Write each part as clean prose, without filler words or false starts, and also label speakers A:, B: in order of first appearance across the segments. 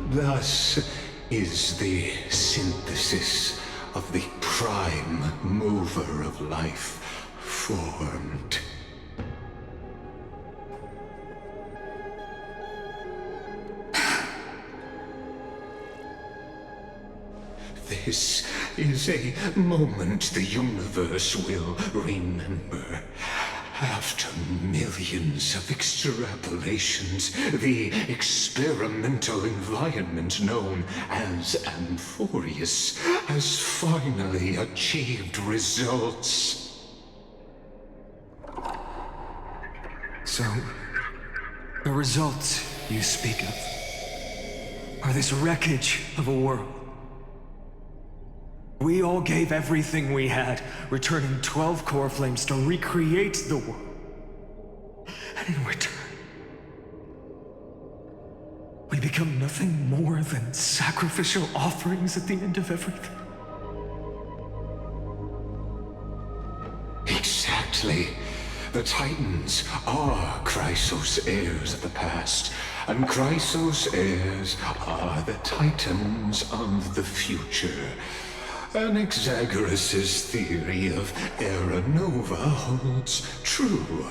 A: Thus is the synthesis of the prime mover of life formed. This is a moment the universe will remember. After millions of extrapolations, the experimental environment known as Amphorius has finally achieved results.
B: So, the results you speak of are this wreckage of a world. We all gave everything we had, returning 12 core flames to recreate the world. And in return, we become nothing more than sacrificial offerings at the end of everything.
A: Exactly. The Titans are Chrysos heirs of the past, and Chrysos heirs are the Titans of the future. Anaxagoras' theory of Era Nova holds true.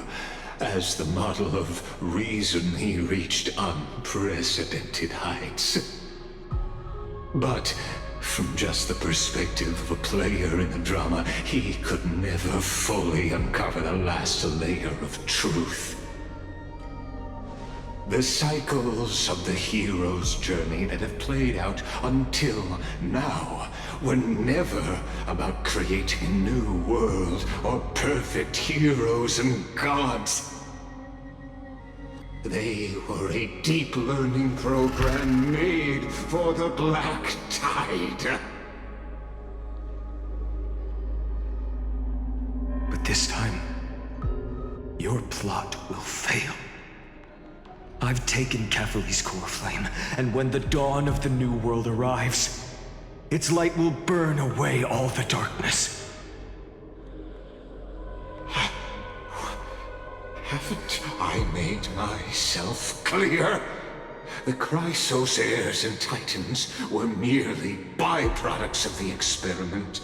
A: As the model of reason, he reached unprecedented heights. But from just the perspective of a player in the drama, he could never fully uncover the last layer of truth. The cycles of the hero's journey that have played out until now were never about creating a new world or perfect heroes and gods. They were a deep learning program made for the Black Tide.
B: But this time, your plot will fail. I've taken Cavalry's core flame, and when the dawn of the new world arrives, its light will burn away all the darkness.
A: Haven't I made myself clear? The Chrysos heirs and Titans were merely byproducts of the experiment.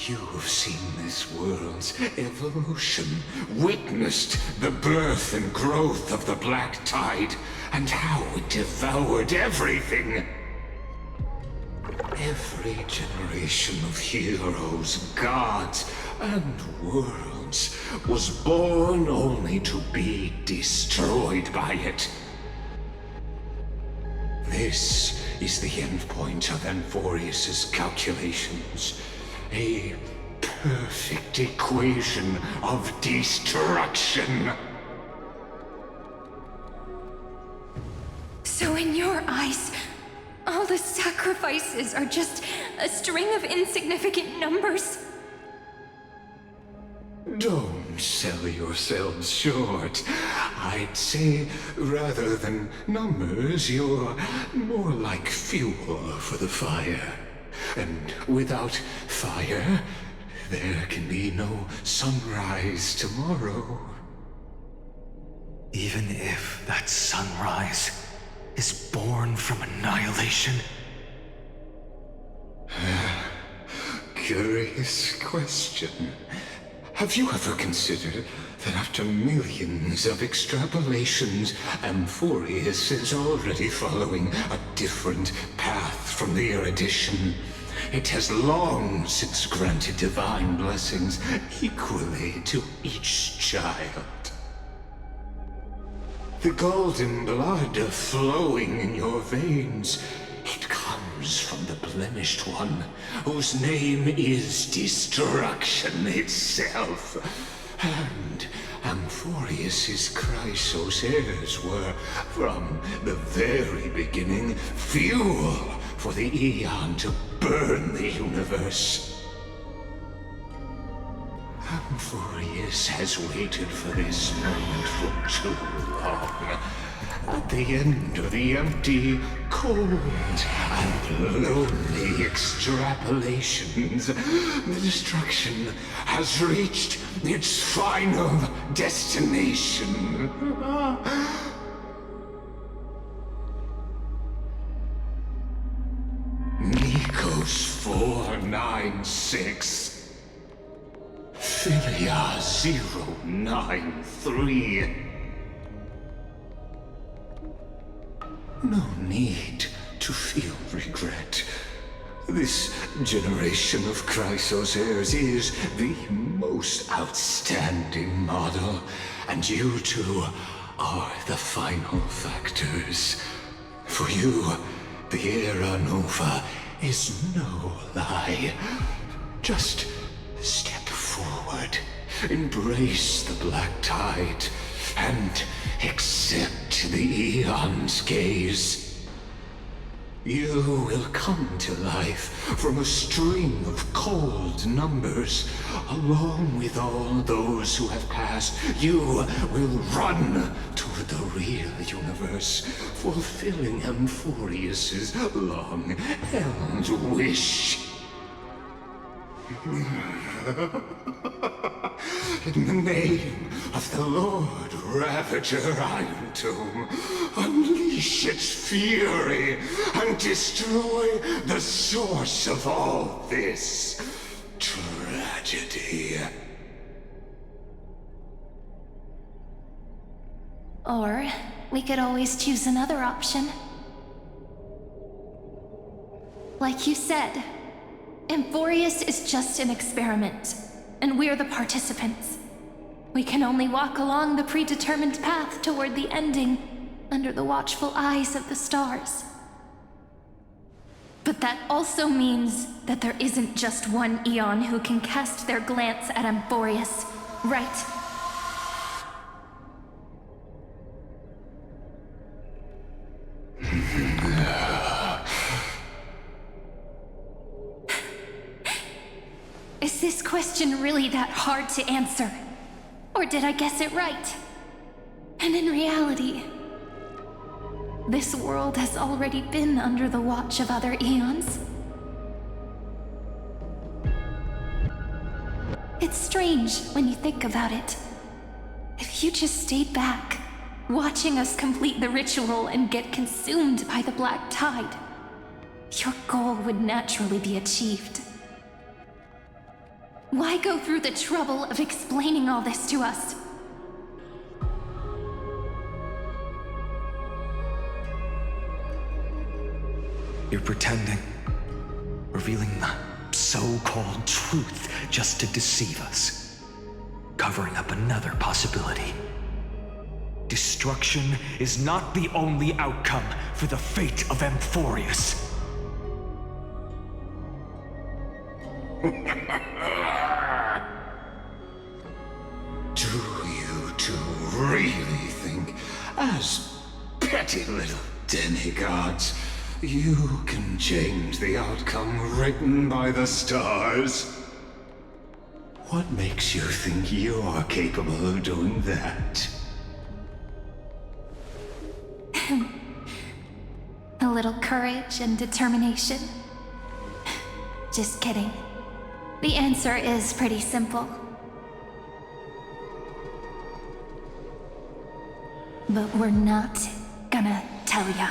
A: You've seen this world's evolution, witnessed the birth and growth of the Black Tide, and how it devoured everything. Every generation of heroes, gods, and worlds was born only to be destroyed by it. This is the endpoint of Amphorius' calculations. A perfect equation of destruction.
C: So in your eyes, all the sacrifices are just a string of insignificant numbers?
A: Don't sell yourselves short. I'd say, rather than numbers, you're more like fuel for the fire. And without fire, there can be no sunrise tomorrow.
B: Even if that sunrise is born from annihilation?
A: Curious question. Have you ever considered that after millions of extrapolations, Amphorius is already following a different path from the erudition? It has long since granted divine blessings equally to each child. The golden blood flowing in your veins, it comes from the blemished one, whose name is destruction itself. And Amphorius' Chrysos heirs were, from the very beginning, fuel for the Aeon to burn the universe. Amphorius has waited for this moment for too long. At the end of the empty, cold, and lonely extrapolations, the destruction has reached its final destination. Lygus 496. Philia 093. No need to feel regret. This generation of Chrysos heirs is the most outstanding model, and you two are the final factors. For you, the Era Nova is no lie. Just step forward, embrace the black tide, and accept the Eon's gaze. You will come to life from a string of cold numbers. Along with all those who have passed, you will run toward the real universe, fulfilling Amphorius's long-held wish. In the name of the Lord Ravager Iron Tomb, unleash its fury and destroy the source of all this tragedy.
C: Or we could always choose another option. Like you said, Amphorius is just an experiment, and we're the participants. We can only walk along the predetermined path toward the ending, under the watchful eyes of the stars. But that also means that there isn't just one Eon who can cast their glance at Amphorius, right? Is this question really that hard to answer? Or did I guess it right? And in reality, this world has already been under the watch of other Eons. It's strange when you think about it. If you just stayed back, watching us complete the ritual and get consumed by the black tide, your goal would naturally be achieved. Why go through the trouble of explaining all this to us?
B: You're pretending, revealing the so-called truth just to deceive us, covering up another possibility. Destruction is not the only outcome for the fate of Amphorius.
A: Do you two really think, as petty little demigods, you can change the outcome written by the stars? What makes you think you're capable of doing that?
C: A little courage and determination. Just kidding. The answer is pretty simple. But we're not gonna tell ya.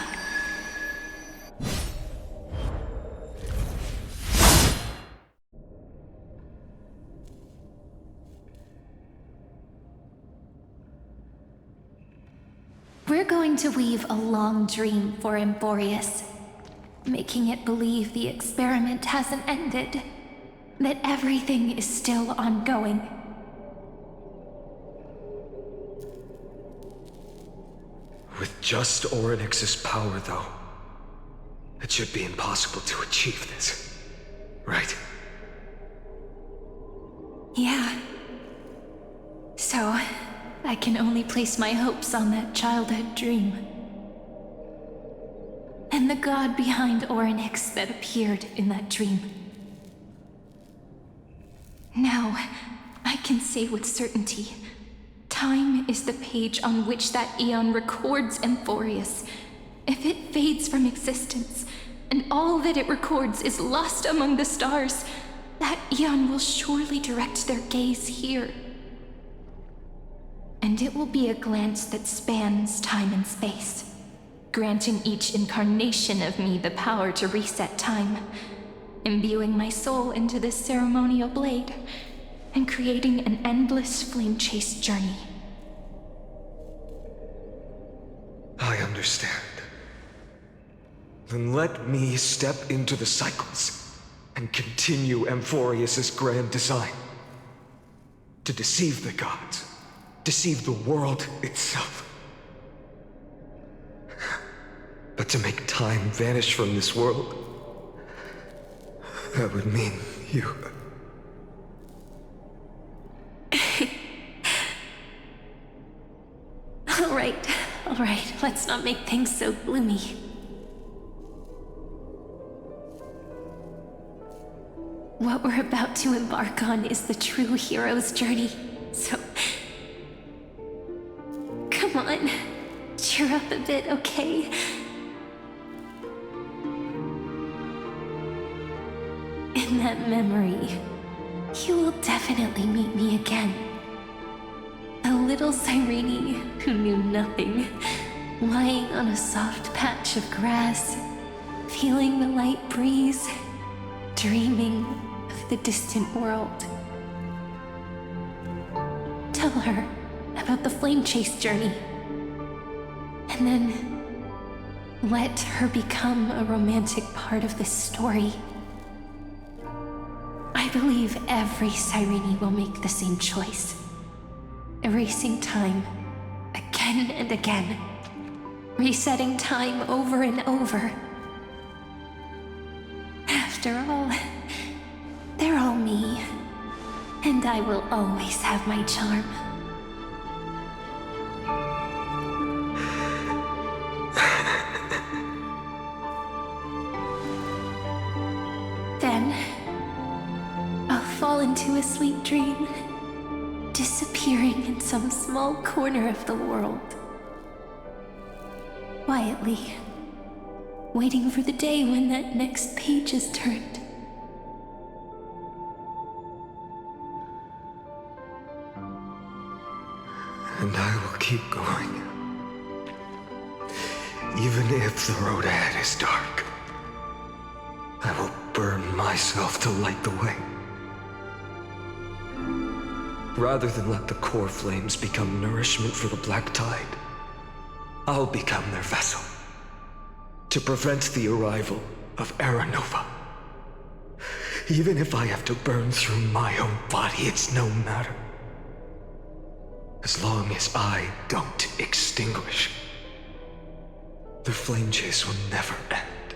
C: We're going to weave a long dream for Amphorius, making it believe the experiment hasn't ended, that everything is still ongoing.
B: With just Orynyx's power, though, it should be impossible to achieve this, right?
C: Yeah. So, I can only place my hopes on that childhood dream. And the god behind Orynyx that appeared in that dream. Now, I can say with certainty, time is the page on which that Eon records Amphorius. If it fades from existence, and all that it records is lost among the stars, that Eon will surely direct their gaze here. And it will be a glance that spans time and space, granting each incarnation of me the power to reset time, imbuing my soul into this ceremonial blade, and creating an endless flame chase journey.
B: I understand. Then let me step into the cycles and continue Amphorius' grand design. To deceive the gods, deceive the world itself. But to make time vanish from this world, that would mean you.
C: All right, let's not make things so gloomy. What we're about to embark on is the true hero's journey, so... Come on, cheer up a bit, okay? In that memory, you will definitely meet me again. A little Cyrene who knew nothing, lying on a soft patch of grass, feeling the light breeze, dreaming of the distant world. Tell her about the flame chase journey, and then let her become a romantic part of this story. I believe every Cyrene will make the same choice. Erasing time again and again. Resetting time over and over. After all, they're all me. And I will always have my charm. Then, I'll fall into a sweet dream, disappearing in some small corner of the world. Quietly, waiting for the day when that next page is turned.
B: And I will keep going. Even if the road ahead is dark, I will burn myself to light the way. Rather than let the core flames become nourishment for the Black Tide, I'll become their vessel, to prevent the arrival of Era Nova. Even if I have to burn through my own body, it's no matter. As long as I don't extinguish, the flame chase will never end.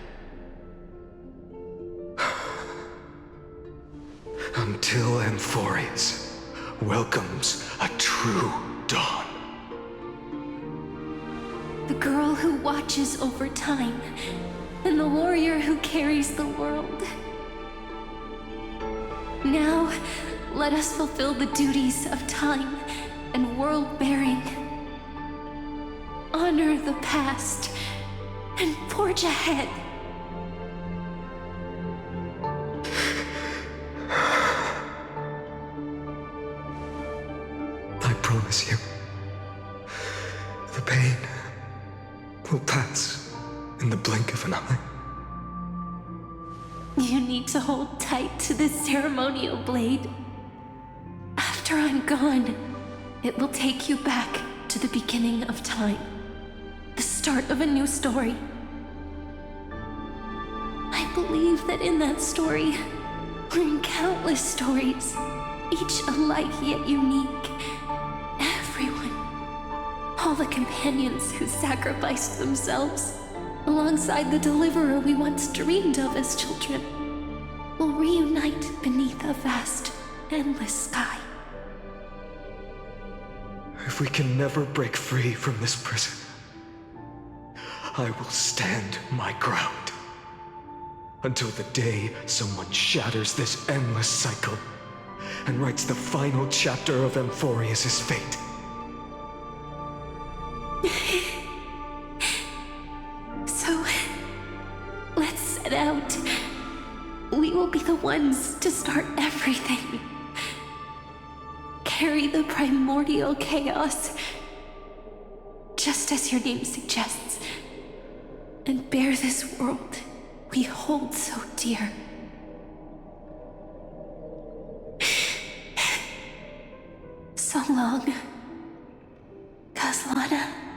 B: Until Amphorius welcomes a true dawn.
C: The girl who watches over time, and the warrior who carries the world. Now, let us fulfill the duties of time and world-bearing. Honor the past and forge ahead.
B: I promise you, the pain will pass in the blink of an eye.
C: You need to hold tight to this ceremonial blade. After I'm gone, it will take you back to the beginning of time. The start of a new story. I believe that in that story, or in countless stories, each alike yet unique, everyone, all the companions who sacrificed themselves, alongside the deliverer we once dreamed of as children, will reunite beneath a vast, endless sky.
B: If we can never break free from this prison, I will stand my ground until the day someone shatters this endless cycle and writes the final chapter of Amphorius' fate.
C: So, let's set out. We will be the ones to start everything. Carry the primordial chaos, just as your name suggests, and bear this world we hold so dear so long, Caslana.